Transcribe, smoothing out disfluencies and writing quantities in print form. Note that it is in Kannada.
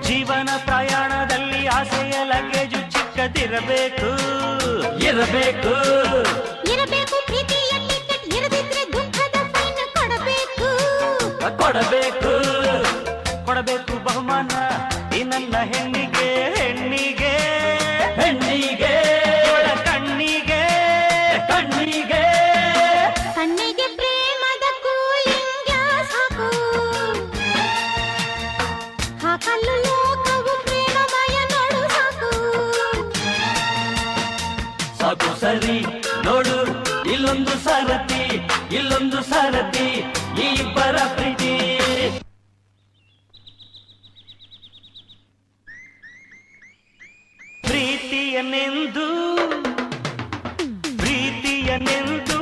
ಜೀವನ ಪ್ರಯಾಣದಲ್ಲಿ ಆಸೆಯ ಲಗೇಜು ಚಿಕ್ಕದಿರಬೇಕು ಇರಬೇಕು ಇರಬೇಕು ಪ್ರೀತಿಯ ಟಿಕೆಟ್ ಇರದಿದ್ರೆ ದುಃಖದ ಫೈನ್ ಕೊಡಬೇಕು ಕೊಡಬೇಕು ಕೊಡಬೇಕು ಬಹುಮಾನ ಈ ನನ್ನ ಹೆಣ್ಣಿಗೆ ಹೆಣ್ಣಿಗೆ ಹೆಣ್ಣಿಗೆ ಕಣ್ಣಿಗೆ ಕಣ್ಣಿಗೆ ಕಣ್ಣಿಗೆ ಪ್ರೇಮದ ಕೂಲಿಂಗ್ ಗ್ಯಾಸ್ ಹಾಕು ಹಾಕಲು ಲೋಕವು ಪ್ರೇಮಮಯ ನೋಡು ಸಾಕು ಸಾಕು ಸರಿ ನೋಡು ಇಲ್ಲೊಂದು ಸಾರಥಿ ಈ ಇಬ್ಬರ ಪ್ರೀತಿ ಪ್ರೀತಿಯನೆಂದು